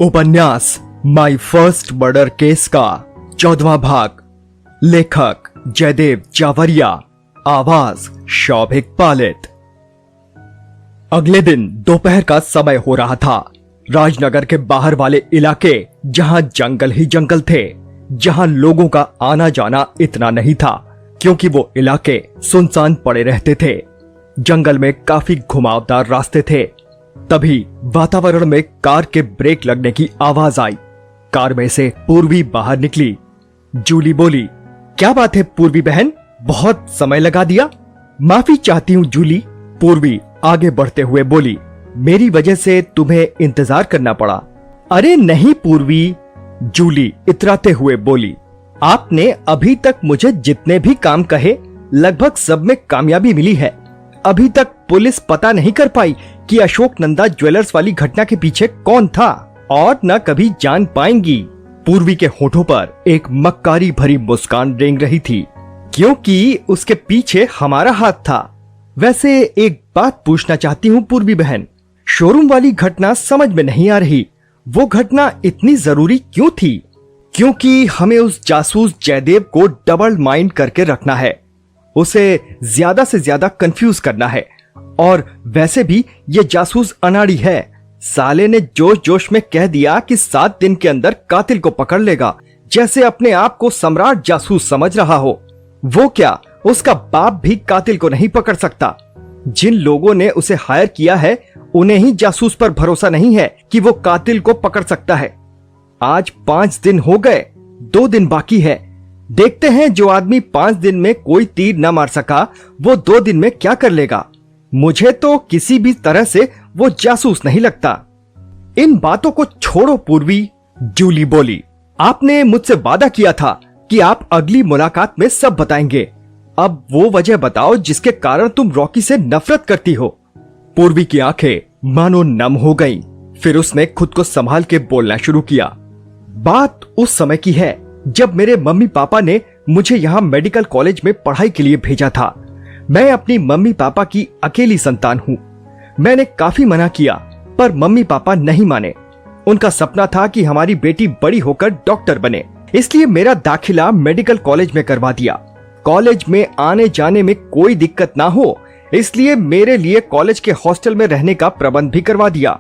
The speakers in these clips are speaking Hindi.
उपन्यास माई फर्स्ट मर्डर केस का 14वां भाग। लेखक जयदेव जावरिया, आवाज शौभिक पालित। अगले दिन दोपहर का समय हो रहा था। राजनगर के बाहर वाले इलाके जहां जंगल ही जंगल थे, जहां लोगों का आना जाना इतना नहीं था क्योंकि वो इलाके सुनसान पड़े रहते थे। जंगल में काफी घुमावदार रास्ते थे। तभी वातावरण में कार के ब्रेक लगने की आवाज आई। कार में से पूर्वी बाहर निकली। जूली बोली, क्या बात है पूर्वी बहन, बहुत समय लगा दिया। माफी चाहती हूँ जूली, पूर्वी आगे बढ़ते हुए बोली, मेरी वजह से तुम्हें इंतजार करना पड़ा। अरे नहीं पूर्वी, जूली इतराते हुए बोली, आपने अभी तक मुझे जितने भी काम कहे लगभग सब में कामयाबी मिली है। अभी तक पुलिस पता नहीं कर पाई कि अशोक नंदा ज्वेलर्स वाली घटना के पीछे कौन था और न कभी जान पाएंगी। पूर्वी के होठों पर एक मक्कारी भरी मुस्कान रेंग रही थी क्योंकि उसके पीछे हमारा हाथ था। वैसे एक बात पूछना चाहती हूँ पूर्वी बहन, शोरूम वाली घटना समझ में नहीं आ रही। वो घटना इतनी जरूरी क्यों थी? क्योंकि हमें उस जासूस जयदेव को डबल माइंड करके रखना है, उसे ज्यादा से ज्यादा कंफ्यूज करना है। और वैसे भी ये जासूस अनाड़ी है। साले ने जोश जोश में कह दिया कि 7 दिन के अंदर कातिल को पकड़ लेगा, जैसे अपने आप को सम्राट जासूस समझ रहा हो। वो क्या, उसका बाप भी कातिल को नहीं पकड़ सकता। जिन लोगों ने उसे हायर किया है उन्हें ही जासूस पर भरोसा नहीं है कि वो कातिल को पकड़ सकता है। आज 5 दिन हो गए, 2 दिन बाकी है। देखते हैं जो आदमी 5 दिन में कोई तीर न मार सका वो 2 दिन में क्या कर लेगा। मुझे तो किसी भी तरह से वो जासूस नहीं लगता। इन बातों को छोड़ो पूर्वी, जूली बोली, आपने मुझसे वादा किया था कि आप अगली मुलाकात में सब बताएंगे। अब वो वजह बताओ जिसके कारण तुम रॉकी से नफरत करती हो। पूर्वी की आंखें मानो नम हो गईं। फिर उसने खुद को संभाल के बोलना शुरू किया। बात उस समय की है जब मेरे मम्मी पापा ने मुझे यहाँ मेडिकल कॉलेज में पढ़ाई के लिए भेजा था। मैं अपनी मम्मी पापा की अकेली संतान हूँ। मैंने काफी मना किया पर मम्मी पापा नहीं माने। उनका सपना था कि हमारी बेटी बड़ी होकर डॉक्टर बने, इसलिए मेरा दाखिला मेडिकल कॉलेज में करवा दिया। कॉलेज में आने जाने में कोई दिक्कत ना हो इसलिए मेरे लिए कॉलेज के हॉस्टल में रहने का प्रबंध भी करवा दिया।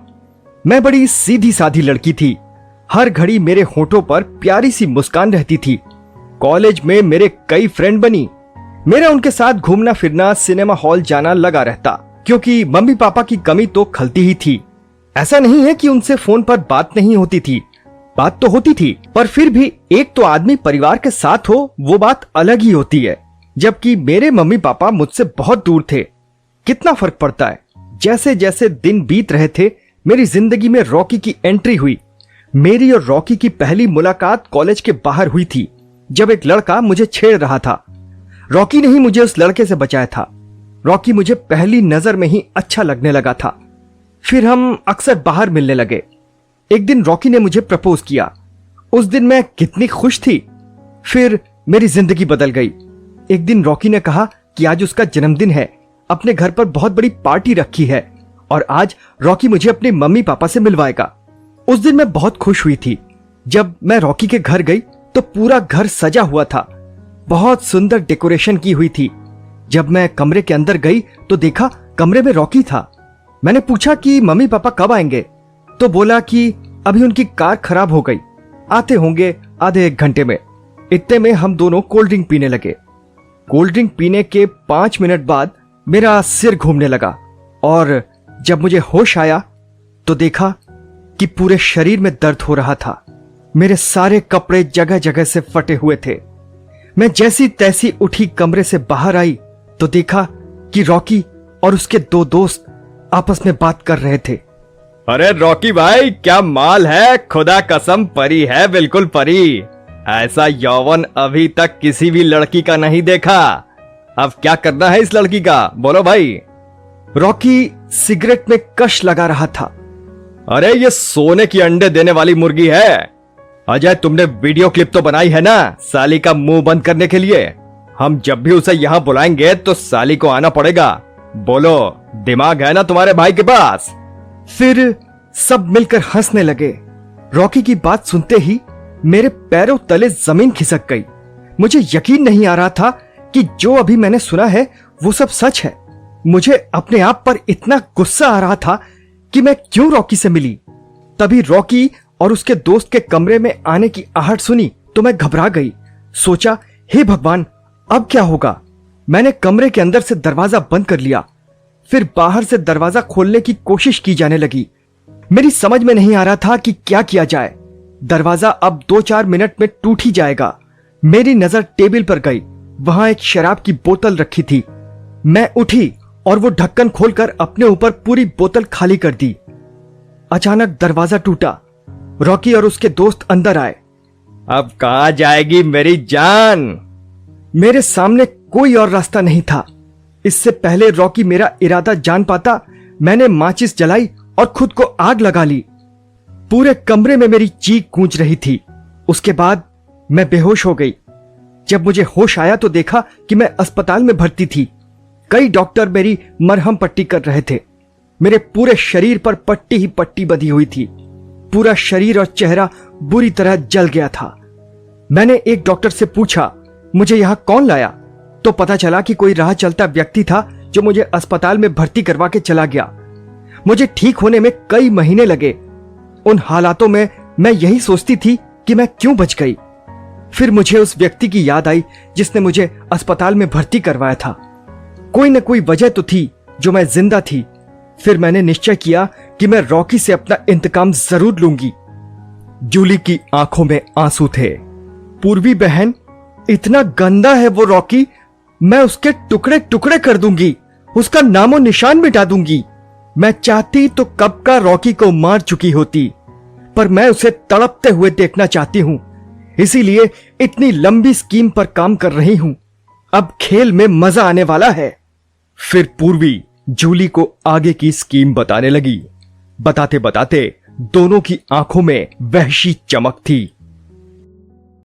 मैं बड़ी सीधी साधी लड़की थी। हर घड़ी मेरे होठों पर प्यारी सी मुस्कान रहती थी। कॉलेज में मेरे कई फ्रेंड बनी। मेरा उनके साथ घूमना फिरना, सिनेमा हॉल जाना लगा रहता क्योंकि मम्मी पापा की कमी तो खलती ही थी। ऐसा नहीं है कि उनसे फोन पर बात नहीं होती थी, बात तो होती थी, पर फिर भी एक तो आदमी परिवार के साथ हो वो बात अलग ही होती है। जबकि मेरे मम्मी पापा मुझसे बहुत दूर थे। कितना फर्क पड़ता है। जैसे जैसे दिन बीत रहे थे मेरी जिंदगी में रॉकी की एंट्री हुई। मेरी और रॉकी की पहली मुलाकात कॉलेज के बाहर हुई थी जब एक लड़का मुझे छेड़ रहा था। रॉकी ने ही मुझे उस लड़के से बचाया था। रॉकी मुझे पहली नजर में ही अच्छा लगने लगा था। फिर हम अक्सर बाहर मिलने लगे। एक दिन रॉकी ने मुझे प्रपोज किया। उस दिन मैं कितनी खुश थी। फिर मेरी जिंदगी बदल गई। एक दिन रॉकी ने कहा कि आज उसका जन्मदिन है, अपने घर पर बहुत बड़ी पार्टी रखी है और आज रॉकी मुझे अपने मम्मी पापा से मिलवाएगा। उस दिन मैं बहुत खुश हुई थी। जब मैं रॉकी के घर गई तो पूरा घर सजा हुआ था। बहुत सुंदर डेकोरेशन की हुई थी। जब मैं कमरे के अंदर गई तो देखा कमरे में रॉकी था। मैंने पूछा कि मम्मी पापा कब आएंगे, तो बोला कि अभी उनकी कार खराब हो गई, आते होंगे आधे 1 घंटे में। इतने में हम दोनों कोल्ड ड्रिंक पीने लगे। कोल्ड ड्रिंक पीने के 5 मिनट बाद मेरा सिर घूमने लगा और जब मुझे होश आया तो देखा कि पूरे शरीर में दर्द हो रहा था। मेरे सारे कपड़े जगह जगह से फटे हुए थे। मैं जैसी तैसी उठी कमरे से बाहर आई तो देखा कि रॉकी और उसके 2 दोस्त आपस में बात कर रहे थे। अरे रॉकी भाई, क्या माल है, खुदा कसम परी है, बिल्कुल परी। ऐसा यौवन अभी तक किसी भी लड़की का नहीं देखा। अब क्या करना है इस लड़की का, बोलो भाई। रॉकी सिगरेट में कश लगा रहा था। अरे ये सोने की अंडे देने वाली मुर्गी है। अजय, तुमने वीडियो क्लिप तो बनाई है ना साली का मुंह बंद करने के लिए। हम जब भी उसे यहां बुलाएंगे तो साली को आना पड़ेगा। बोलो, दिमाग है ना तुम्हारे भाई के पास? फिर सब मिलकर हंसने लगे। रॉकी की बात सुनते ही मेरे पैरों तले जमीन खिसक गई। मुझे यकीन नहीं आ रहा था कि जो अभी मैंने सुना है वो सब सच है। मुझे अपने आप पर इतना गुस्सा आ रहा था कि मैं क्यों रॉकी से मिली। तभी रॉकी और उसके दोस्त के कमरे में आने की आहट सुनी तो मैं घबरा गई। सोचा, हे भगवान, अब क्या होगा। मैंने कमरे के अंदर से दरवाजा बंद कर लिया। फिर बाहर से दरवाजा खोलने की कोशिश की जाने लगी। मेरी समझ में नहीं आ रहा था कि क्या किया जाए। दरवाजा अब 2-4 मिनट में टूट ही जाएगा। मेरी नजर टेबल पर गई। वहां एक शराब की बोतल रखी थी। मैं उठी और वो ढक्कन खोलकर अपने ऊपर पूरी बोतल खाली कर दी। अचानक दरवाजा टूटा। रॉकी और उसके दोस्त अंदर आए। अब कहां जाएगी मेरी जान? मेरे सामने कोई और रास्ता नहीं था। इससे पहले रॉकी मेरा इरादा जान पाता, मैंने माचिस जलाई और खुद को आग लगा ली। पूरे कमरे में मेरी चीख गूंज रही थी। उसके बाद मैं बेहोश हो गई। जब मुझे होश आया तो देखा कि मैं अस्पताल में भर्ती थी। कई डॉक्टर मेरी मरहम पट्टी कर रहे थे। मेरे पूरे शरीर पर पट्टी ही पट्टी बंधी हुई थी। पूरा शरीर और चेहरा बुरी तरह जल गया था। मैंने एक डॉक्टर से पूछा, मुझे यहां कौन लाया? तो पता चला कि कोई राह चलता व्यक्ति था जो मुझे अस्पताल में भर्ती करवा के चला गया। मुझे ठीक होने में कई महीने लगे। उन हालातों में मैं यही सोचती थी कि मैं क्यों बच गई। फिर मुझे उस व्यक्ति की याद आई जिसने मुझे अस्पताल में भर्ती करवाया था। कोई न कोई वजह तो थी जो मैं जिंदा थी। फिर मैंने निश्चय किया कि मैं रॉकी से अपना इंतकाम जरूर लूंगी। जूली की आंखों में आंसू थे। पूर्वी बहन, इतना गंदा है वो रॉकी, मैं उसके टुकड़े टुकड़े कर दूंगी, उसका नामो निशान मिटा दूंगी। मैं चाहती तो कब का रॉकी को मार चुकी होती, पर मैं उसे तड़पते हुए देखना चाहती हूं। इसीलिए इतनी लंबी स्कीम पर काम कर रही हूं। अब खेल में मजा आने वाला है। फिर पूर्वी जूली को आगे की स्कीम बताने लगी। बताते बताते दोनों की आंखों में वहशी चमक थी।